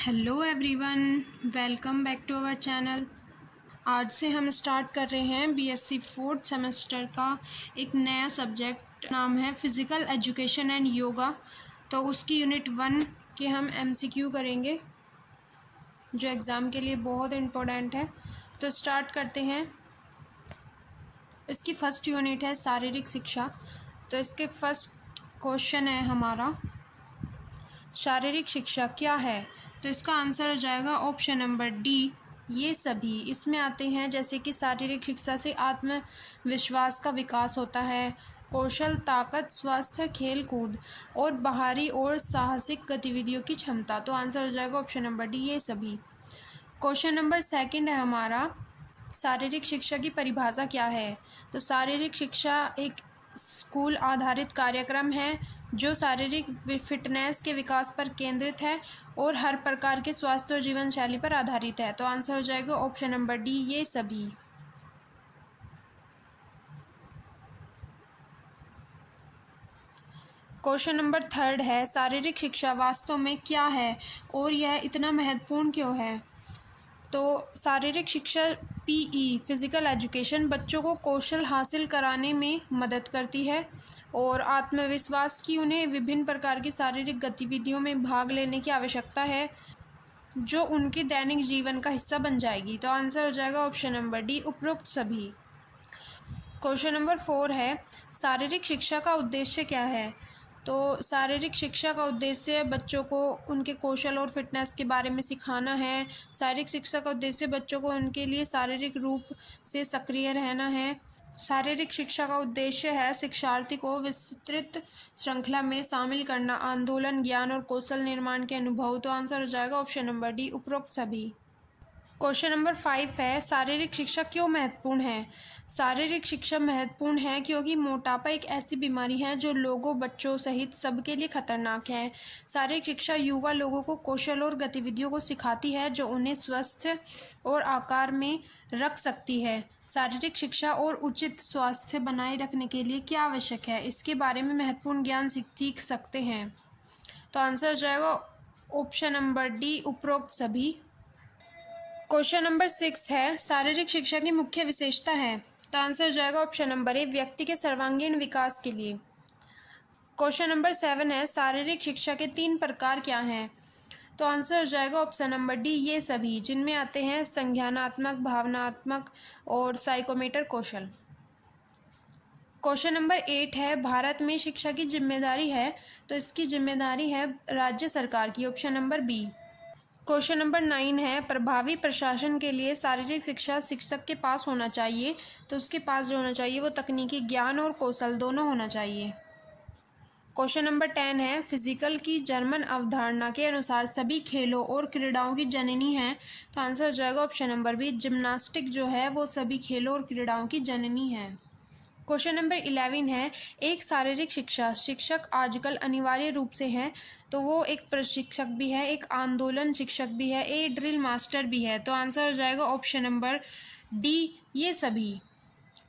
Hello everyone, welcome back to our channel. आज से हम स्टार्ट कर रहे हैं बीएससी फोर्थ सेमेस्टर का एक नया सब्जेक्ट, नाम है फ़िज़िकल एजुकेशन एंड योगा। तो उसकी यूनिट 1 के हम एमसीक्यू करेंगे जो एग्ज़ाम के लिए बहुत इम्पोर्टेंट है। तो स्टार्ट करते हैं। इसकी फ़र्स्ट यूनिट है शारीरिक शिक्षा। तो इसके फर्स्ट क्वेश्चन है हमारा, शारीरिक शिक्षा क्या है? तो इसका आंसर हो जाएगा ऑप्शन नंबर डी, ये सभी। इसमें आते हैं जैसे कि शारीरिक शिक्षा से आत्मविश्वास का विकास होता है, कौशल, ताकत, स्वास्थ्य, खेल कूद और बाहरी और साहसिक गतिविधियों की क्षमता। तो आंसर हो जाएगा ऑप्शन नंबर डी, ये सभी। क्वेश्चन नंबर सेकंड है हमारा, शारीरिक शिक्षा की परिभाषा क्या है? तो शारीरिक शिक्षा एक स्कूल आधारित कार्यक्रम है जो शारीरिक फिटनेस के विकास पर केंद्रित है और हर प्रकार के स्वास्थ्य और जीवन शैली पर आधारित है। तो आंसर हो जाएगा ऑप्शन नंबर डी, ये सभी। क्वेश्चन नंबर थर्ड है, शारीरिक शिक्षा वास्तव में क्या है और यह इतना महत्वपूर्ण क्यों है? तो शारीरिक शिक्षा पीई फिज़िकल एजुकेशन बच्चों को कौशल हासिल कराने में मदद करती है और आत्मविश्वास की उन्हें विभिन्न प्रकार की शारीरिक गतिविधियों में भाग लेने की आवश्यकता है जो उनके दैनिक जीवन का हिस्सा बन जाएगी। तो आंसर हो जाएगा ऑप्शन नंबर डी, उपरोक्त सभी। क्वेश्चन नंबर 4 है, शारीरिक शिक्षा का उद्देश्य क्या है? तो शारीरिक शिक्षा का उद्देश्य बच्चों को उनके कौशल और फिटनेस के बारे में सिखाना है। शारीरिक शिक्षा का उद्देश्य बच्चों को उनके लिए शारीरिक रूप से सक्रिय रहना है। शारीरिक शिक्षा का उद्देश्य है शिक्षार्थी को विस्तृत श्रृंखला में शामिल करना, आंदोलन, ज्ञान और कौशल निर्माण के अनुभव। तो आंसर हो जाएगा ऑप्शन नंबर डी, उपरोक्त सभी। क्वेश्चन नंबर 5 है, शारीरिक शिक्षा क्यों महत्वपूर्ण है? शारीरिक शिक्षा महत्वपूर्ण है क्योंकि मोटापा एक ऐसी बीमारी है जो लोगों, बच्चों सहित सबके लिए खतरनाक है। शारीरिक शिक्षा युवा लोगों को कौशल और गतिविधियों को सिखाती है जो उन्हें स्वस्थ और आकार में रख सकती है। शारीरिक शिक्षा और उचित स्वास्थ्य बनाए रखने के लिए क्या आवश्यक है, इसके बारे में महत्वपूर्ण ज्ञान सीख सकते हैं। तो आंसर हो जाएगा ऑप्शन नंबर डी, उपरोक्त सभी। क्वेश्चन नंबर 6 है, शारीरिक शिक्षा की मुख्य विशेषता है? तो आंसर हो जाएगा ऑप्शन नंबर ए, व्यक्ति के सर्वांगीण विकास के लिए। क्वेश्चन नंबर 7 है, शारीरिक शिक्षा के 3 प्रकार क्या हैं? तो आंसर हो जाएगा ऑप्शन नंबर डी, ये सभी, जिनमें आते हैं संज्ञानात्मक, भावनात्मक और साइकोमोटर कौशल। क्वेश्चन नंबर 8 है, भारत में शिक्षा की जिम्मेदारी है? तो इसकी जिम्मेदारी है राज्य सरकार की, option number B. Question number 9 है, प्रभावी प्रशासन के लिए शारीरिक शिक्षा शिक्षक के पास होना चाहिए? तो उसके पास जो होना चाहिए वो तकनीकी ज्ञान और कौशल दोनों होना चाहिए। क्वेश्चन नंबर 10 है, फिजिकल की जर्मन अवधारणा के अनुसार सभी खेलों और क्रीड़ाओं की जननी है? तो आंसर हो जाएगा ऑप्शन नंबर बी, जिम्नास्टिक जो है वो सभी खेलों और क्रीड़ाओं की जननी है। क्वेश्चन नंबर 11 है, एक शारीरिक शिक्षक आजकल अनिवार्य रूप से है? तो वो एक प्रशिक्षक भी है, एक आंदोलन शिक्षक भी है, एक ड्रिल मास्टर भी है। तो आंसर हो जाएगा ऑप्शन नंबर डी, ये सभी।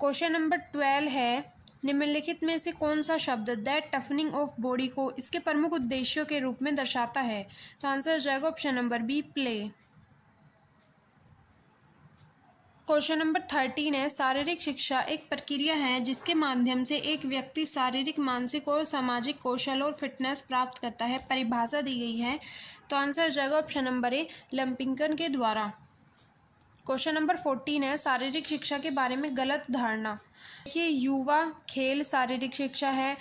क्वेश्चन नंबर 12 है, निम्नलिखित में से कौन सा शब्द दैट टफनिंग ऑफ बॉडी को इसके प्रमुख उद्देश्यों के रूप में दर्शाता है? तो आंसर हो जाएगा option number B, play. Question number 13 है, शारीरिक शिक्षा एक प्रक्रिया है जिसके माध्यम से एक व्यक्ति शारीरिक, मानसिक और सामाजिक कौशल और फिटनेस प्राप्त करता है। परिभाषा दी गई है। तो आंसर हो जाएगा ऑप्शन नंबर ए, लंपिंगन के द्वारा। क्वेश्चन नंबर 14 है, शारीरिक शिक्षा के बारे में गलत धारणा। देखिए, युवा खेल शारीरिक शिक्षा है,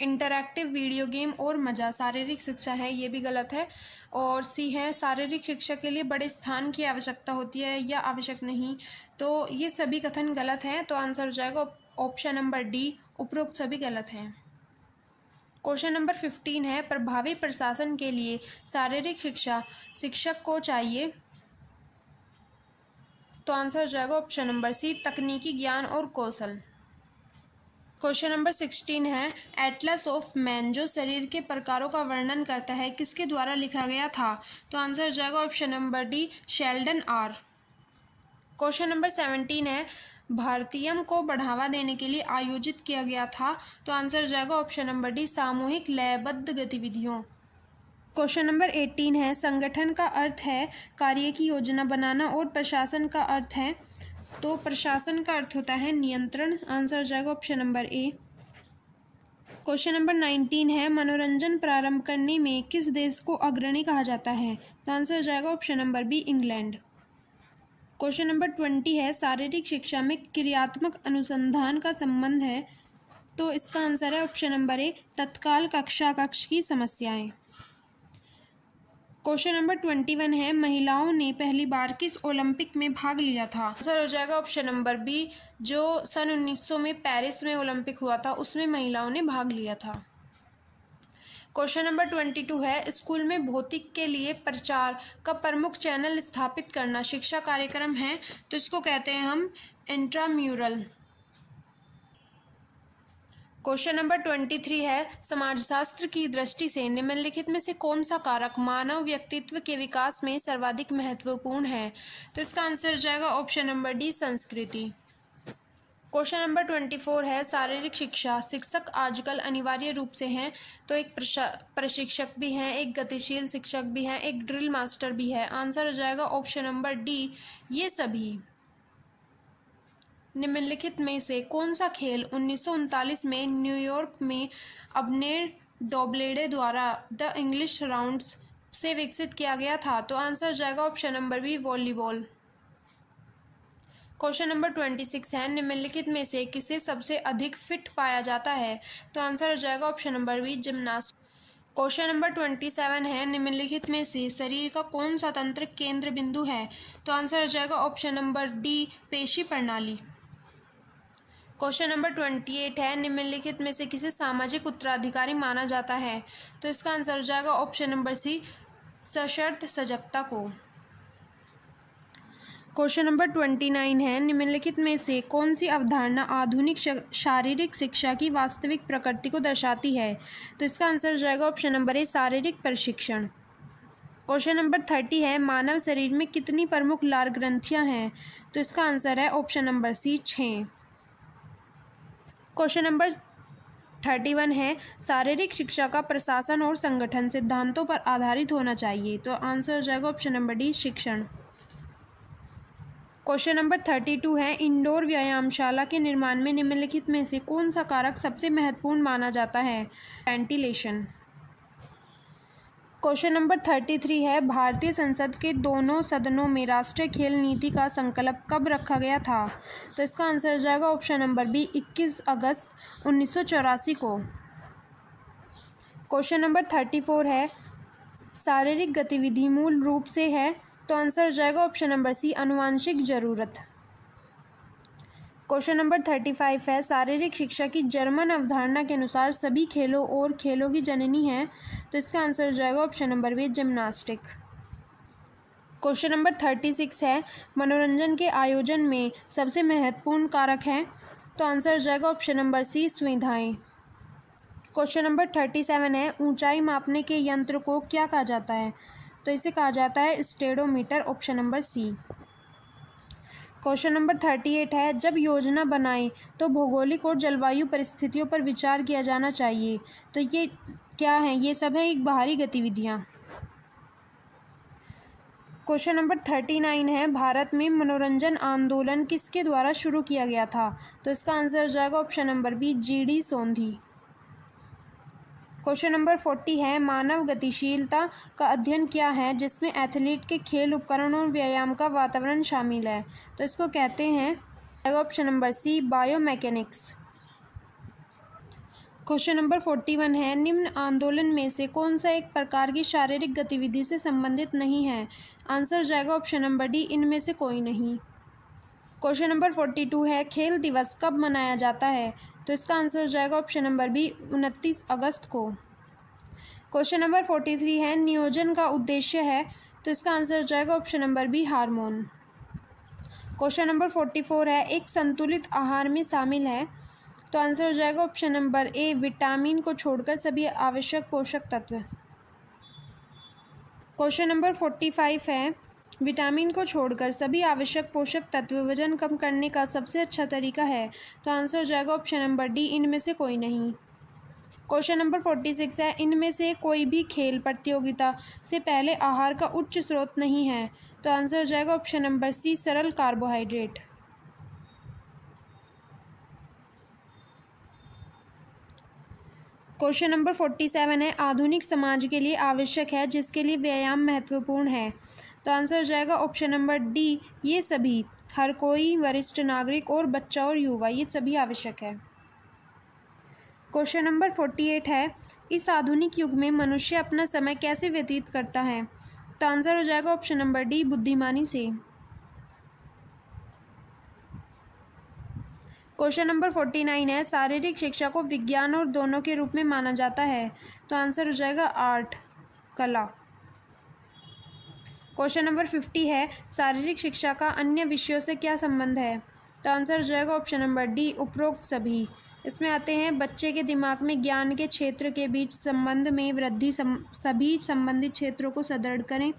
इंटरैक्टिव वीडियो गेम और मज़ा शारीरिक शिक्षा है, ये भी गलत है। और सी है, शारीरिक शिक्षा के लिए बड़े स्थान की आवश्यकता होती है या आवश्यक नहीं। तो ये सभी कथन गलत हैं। तो आंसर हो जाएगा ऑप्शन नंबर डी, उपरोक्त सभी गलत हैं। क्वेश्चन नंबर 15 है, प्रभावी प्रशासन के लिए शारीरिक शिक्षा शिक्षक को चाहिए? तो आंसर हो जाएगा ऑप्शन नंबर सी, तकनीकी ज्ञान और कौशल। क्वेश्चन नंबर 16 है, एटलस ऑफ मैन जो शरीर के प्रकारों का वर्णन करता है किसके द्वारा लिखा गया था? तो आंसर हो जाएगा option number D, Sheldon R. Question number 17 है, भारतीयम को बढ़ावा देने के लिए आयोजित किया गया था? तो आंसर हो जाएगा ऑप्शन नंबर डी, सामूहिक लयबद्ध गतिविधियों। क्वेश्चन नंबर 18 है, संगठन का अर्थ है कार्य की योजना बनाना और प्रशासन का अर्थ है, तो प्रशासन का अर्थ होता है नियंत्रण। आंसर हो जाएगा option number A. Question number 19 है, मनोरंजन प्रारंभ करने में किस देश को अग्रणी कहा जाता है, तो आंसर हो जाएगा option number B, England. Question number 20 है, शारीरिक शिक्षा में क्रियात्मक अनुसंधान का संबंध है, तो इसका आंसर है ऑप्शन नंबर ए, तत्काल कक्ष की समस्याएं। क्वेश्चन नंबर 21 है, महिलाओं ने पहली बार किस ओलंपिक में भाग लिया था, आंसर हो जाएगा ऑप्शन नंबर बी, जो सन 1900 में पेरिस में ओलंपिक हुआ था उसमें महिलाओं ने भाग लिया था। क्वेश्चन नंबर 22 है, स्कूल में भौतिक के लिए प्रचार का प्रमुख चैनल स्थापित करना शिक्षा कार्यक्रम है, तो इसको कहते हैं हम इंट्राम्यूरल। क्वेश्चन नंबर 23 है, समाजशास्त्र की दृष्टि से निम्नलिखित में से कौन सा कारक मानव व्यक्तित्व के विकास में सर्वाधिक महत्वपूर्ण है, तो इसका आंसर हो जाएगा ऑप्शन नंबर डी, संस्कृति। क्वेश्चन नंबर 24 है, शारीरिक शिक्षा शिक्षक आजकल अनिवार्य रूप से हैं, तो एक प्रशिक्षक भी हैं, एक गतिशील शिक्षक भी हैं, एक ड्रिल मास्टर भी है। आंसर हो जाएगा ऑप्शन नंबर डी, ये सभी। निम्नलिखित में से कौन सा खेल 1939 में न्यूयॉर्क में अबनेर डोब्लेडे द्वारा द इंग्लिश राउंड्स से विकसित किया गया था, तो आंसर हो जाएगा option number B, volleyball. Question number 26 है, निम्नलिखित में से किसे सबसे अधिक फिट पाया जाता है, तो आंसर हो जाएगा option number B, gymnast. Question number 27 है, निम्नलिखित में से शरीर का कौन सा तंत्र केंद्र बिंदु है, तो आंसर हो जाएगा ऑप्शन नंबर डी, पेशी प्रणाली। क्वेश्चन नंबर 28 है, निम्नलिखित में से किसे सामाजिक उत्तराधिकारी माना जाता है, तो इसका आंसर हो जाएगा ऑप्शन नंबर सी, सशर्त सजगता को। क्वेश्चन नंबर 29 है, निम्नलिखित में से कौन सी अवधारणा आधुनिक शारीरिक शिक्षा की वास्तविक प्रकृति को दर्शाती है, तो इसका आंसर हो जाएगा ऑप्शन नंबर ए, शारीरिक प्रशिक्षण। क्वेश्चन नंबर 30 है, मानव शरीर में कितनी प्रमुख लार ग्रंथियां हैं, तो इसका आंसर है option number C, 6। Question number 31 है, शारीरिक शिक्षा का प्रशासन और संगठन सिद्धांतों पर आधारित होना चाहिए, तो आंसर हो जाएगा ऑप्शन नंबर डी, शिक्षण। क्वेश्चन नंबर 32 है, इंडोर व्यायामशाला के निर्माण में निम्नलिखित में से कौन सा कारक सबसे महत्वपूर्ण माना जाता है, वेंटिलेशन। क्वेश्चन नंबर 33 है, भारतीय संसद के दोनों सदनों में राष्ट्रीय खेल नीति का संकल्प कब रखा गया था, तो इसका आंसर हो जाएगा ऑप्शन नंबर बी, 21 अगस्त 1984 को। क्वेश्चन नंबर 34 है, शारीरिक गतिविधि मूल रूप से है, तो आंसर हो जाएगा ऑप्शन नंबर सी, आनुवांशिक जरूरत। क्वेश्चन नंबर 35 है, शारीरिक शिक्षा की जर्मन अवधारणा के अनुसार सभी खेलों और खेलों की जननी है, तो इसका आंसर हो जाएगा option number B, gymnastic. Question number 36 है, मनोरंजन के आयोजन में सबसे महत्वपूर्ण कारक है, तो आंसर हो जाएगा ऑप्शन नंबर सी, सुविधाएं। क्वेश्चन नंबर 37 है, ऊंचाई मापने के यंत्र को क्या कहा जाता है, तो इसे कहा जाता है stadiometer, option number C. Question number 38 है, जब योजना बनाएं तो भौगोलिक और जलवायु परिस्थितियों पर विचार किया जाना चाहिए, तो ये क्या है, ये सब है एक बाहरी गतिविधियां। क्वेश्चन नंबर 39 है, भारत में मनोरंजन आंदोलन किसके द्वारा शुरू किया गया था, तो इसका आंसर हो जाएगा option number B, GD Sondhi. Question number 40 है, मानव गतिशीलता का अध्ययन क्या है जिसमें एथलीट के खेल उपकरण और व्यायाम का वातावरण शामिल है, तो इसको कहते हैं option number C, biomechanics. Question number 41 है, निम्न आंदोलन में से कौन सा एक प्रकार की शारीरिक गतिविधि से संबंधित नहीं है, आंसर हो जाएगा ऑप्शन नंबर डी, इनमें से कोई नहीं। क्वेश्चन नंबर 42 है, खेल दिवस कब मनाया जाता है, तो इसका आंसर हो जाएगा ऑप्शन नंबर बी, 29 अगस्त को। क्वेश्चन नंबर 43 है, नियोजन का उद्देश्य है, तो इसका आंसर हो जाएगा option number B, hormone. Question number 44 है, एक संतुलित आहार में शामिल है, तो आंसर हो जाएगा ऑप्शन नंबर ए, विटामिन को छोड़कर सभी आवश्यक पोषक तत्व। क्वेश्चन नंबर 45 है, विटामिन को छोड़कर सभी आवश्यक पोषक तत्व वजन कम करने का सबसे अच्छा तरीका है, तो आंसर हो जाएगा ऑप्शन नंबर डी, इनमें से कोई नहीं। क्वेश्चन नंबर 46 है, इनमें से कोई भी खेल प्रतियोगिता से पहले आहार का उच्च स्रोत नहीं है। तो आंसर हो जाएगा ऑप्शन नंबर सी, सरल कार्बोहाइड्रेट। क्वेश्चन नंबर 47 है, आधुनिक समाज के लिए आवश्यक है जिसके लिए व्यायाम महत्वपूर्ण है। तो आंसर हो जाएगा ऑप्शन नंबर डी, ये सभी, हर कोई, वरिष्ठ नागरिक और बच्चा और युवा, ये सभी आवश्यक है। क्वेश्चन नंबर 48 है, इस आधुनिक युग में मनुष्य अपना समय कैसे व्यतीत करता है। तो आंसर हो जाएगा ऑप्शन नंबर डी, बुद्धिमानी से। क्वेश्चन नंबर 49 है, शारीरिक शिक्षा को विज्ञान और दोनों के रूप में माना जाता है। तो आंसर हो जाएगा आर्ट, कला। क्वेश्चन नंबर 50 है, शारीरिक शिक्षा का अन्य विषयों से क्या संबंध है। तो आंसर हो जाएगा ऑप्शन नंबर डी, उपरोक्त सभी। इसमें आते हैं, बच्चे के दिमाग में ज्ञान के क्षेत्र के बीच संबंध में वृद्धि, सभी संबंधित क्षेत्रों को सुदृढ़ करें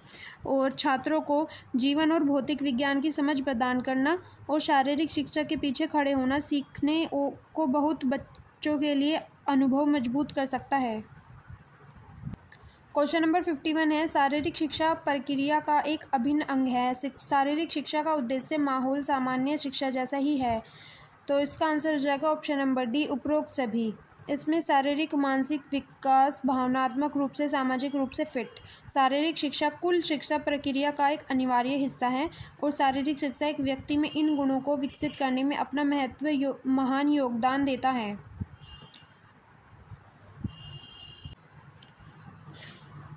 और छात्रों को जीवन और भौतिक विज्ञान की समझ प्रदान करना और शारीरिक शिक्षा के पीछे खड़े होना सीखने को बहुत बच्चों के लिए अनुभव मजबूत कर सकता है। क्वेश्चन नंबर 51 है, शारीरिक शिक्षा प्रक्रिया का एक अभिन्न अंग है। शारीरिक शिक्षा का उद्देश्य माहौल सामान्य शिक्षा जैसा ही है। तो इसका आंसर हो जाएगा ऑप्शन नंबर डी, उपरोक्त सभी। इसमें शारीरिक मानसिक विकास, भावनात्मक रूप से, सामाजिक रूप से फिट। शारीरिक शिक्षा कुल शिक्षा प्रक्रिया का एक अनिवार्य हिस्सा है और शारीरिक शिक्षा एक व्यक्ति में इन गुणों को विकसित करने में अपना महान योगदान देता है।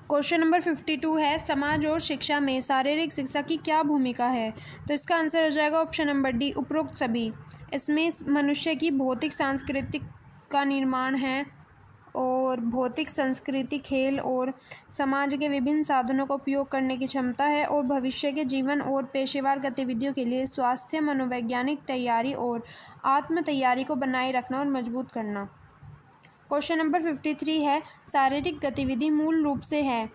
क्वेश्चन नंबर 52 है, समाज और शिक्षा में शारीरिक शिक्षा की क्या भूमिका है। तो इसका आंसर हो जाएगा ऑप्शन नंबर डी, उपरोक्त सभी। इसमें मनुष्य की भौतिक सांस्कृतिक का निर्माण है और भौतिक संस्कृति, खेल और समाज के विभिन्न साधनों का उपयोग करने की क्षमता है और भविष्य के जीवन और पेशेवर गतिविधियों के लिए स्वास्थ्य, मनोवैज्ञानिक तैयारी और आत्म तैयारी को बनाए रखना और मजबूत करना। क्वेश्चन नंबर 53 है, शारीरिक गतिविधि मूल रूप से है।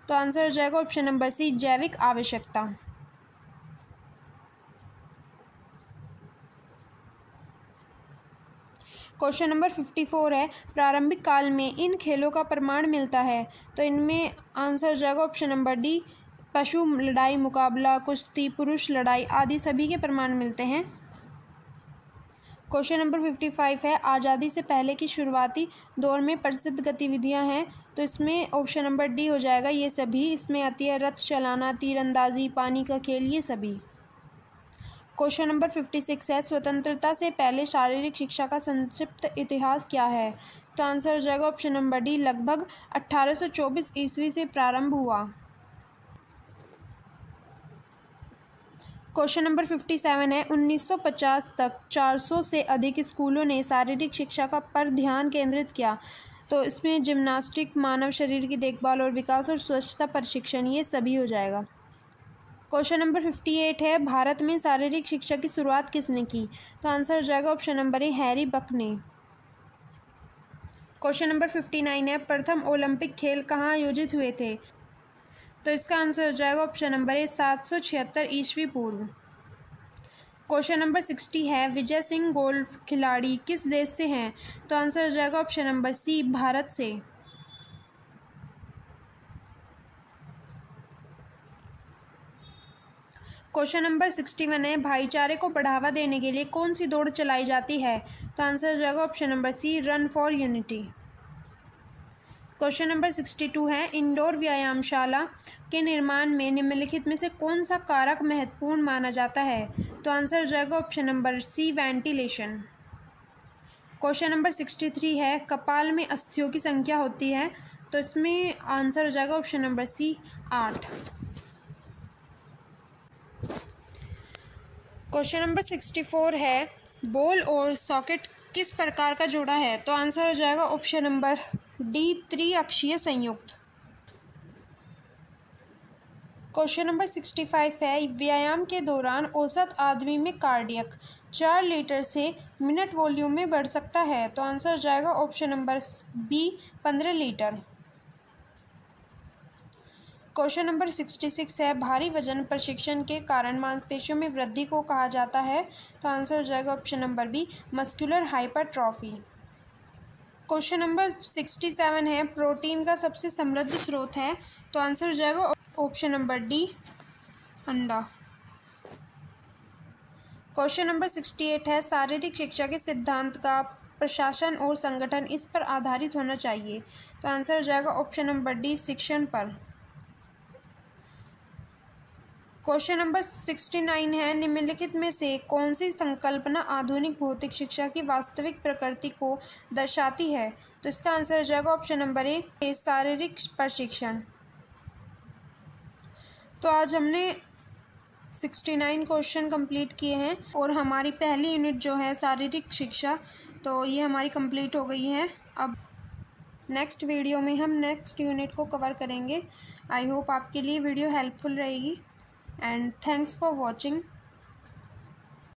तो आंसर हो जाएगा ऑप्शन नंबर सी, जैविक आवश्यकता। क्वेश्चन नंबर 54 है, प्रारंभिक काल में इन खेलों का प्रमाण मिलता है। तो इनमें आंसर हो जाएगा ऑप्शन नंबर डी, पशु लड़ाई, मुकाबला, कुश्ती, पुरुष लड़ाई आदि सभी के प्रमाण मिलते हैं। क्वेश्चन नंबर 55 है, आज़ादी से पहले की शुरुआती दौर में प्रसिद्ध गतिविधियां हैं। तो इसमें ऑप्शन नंबर डी हो जाएगा, ये सभी। इसमें आती है रथ चलाना, तीरंदाजी, पानी का खेल, ये सभी। क्वेश्चन नंबर 56 है, स्वतंत्रता से पहले शारीरिक शिक्षा का संक्षिप्त इतिहास क्या है। तो आंसर हो जाएगा ऑप्शन नंबर डी, लगभग 1824 ईस्वी से प्रारंभ हुआ। क्वेश्चन नंबर 57 है, 1950 तक 400 से अधिक स्कूलों ने शारीरिक शिक्षा पर ध्यान केंद्रित किया। तो इसमें जिम्नास्टिक, मानव शरीर की देखभाल और विकास और स्वच्छता प्रशिक्षण, ये सभी हो जाएगा। क्वेश्चन नंबर 58 है, भारत में शारीरिक शिक्षा की शुरुआत किसने की। तो आंसर हो जाएगा ऑप्शन नंबर ए, हैरी बक ने। क्वेश्चन नंबर 59 है, प्रथम ओलंपिक खेल कहाँ आयोजित हुए थे। तो इसका आंसर हो जाएगा ऑप्शन नंबर ए, 776 ईस्वी पूर्व। क्वेश्चन नंबर 60 है, विजय सिंह गोल्फ खिलाड़ी किस देश से हैं। तो आंसर हो जाएगा ऑप्शन नंबर सी, भारत से। क्वेश्चन नंबर 61 है, भाईचारे को बढ़ावा देने के लिए कौन सी दौड़ चलाई जाती है। तो आंसर हो जाएगा option number C, run for unity. Question number 62 है, इंडोर व्यायामशाला के निर्माण में निम्नलिखित में से कौन सा कारक महत्वपूर्ण माना जाता है। तो आंसर हो जाएगा option number C, ventilation. Question number 63 है, कपाल में अस्थियों की संख्या होती है। तो इसमें आंसर हो जाएगा option number C, 8। Question number 64 है, बॉल और सॉकेट किस प्रकार का जोड़ा है। तो आंसर हो जाएगा ऑप्शन नंबर डी, त्रिअक्षीय संयुक्त। क्वेश्चन नंबर 65 है, व्यायाम के दौरान औसत आदमी में कार्डियक 4 लीटर से मिनट वॉल्यूम में बढ़ सकता है। तो आंसर हो जाएगा option number B, 15 litre. Question number 66 है, भारी वजन प्रशिक्षण के कारण मांसपेशियों में वृद्धि को कहा जाता है। तो आंसर हो जाएगा option number B, muscular hypertrophy. Question number 67 है, प्रोटीन का सबसे समृद्ध स्रोत है, तो आंसर हो जाएगा ऑप्शन नंबर डी, अंडा। क्वेश्चन नंबर 68 है, शारीरिक शिक्षा के सिद्धांत का प्रशासन और संगठन इस पर आधारित होना चाहिए, तो आंसर हो जाएगा ऑप्शन नंबर डी, शिक्षण पर। क्वेश्चन नंबर 69 है, निम्नलिखित में से कौन सी संकल्पना आधुनिक भौतिक शिक्षा की वास्तविक प्रकृति को दर्शाती है, तो इसका आंसर हो जाएगा ऑप्शन नंबर ए, शारीरिक प्रशिक्षण। तो आज हमने 69 क्वेश्चन कंप्लीट किए हैं और हमारी पहली यूनिट जो है शारीरिक शिक्षा, तो ये हमारी कंप्लीट हो गई है। अब नेक्स्ट वीडियो में हम नेक्स्ट यूनिट को कवर करेंगे। आई होप आपके लिए वीडियो हेल्पफुल रहेगी एंड थैंक्स फॉर वॉचिंग।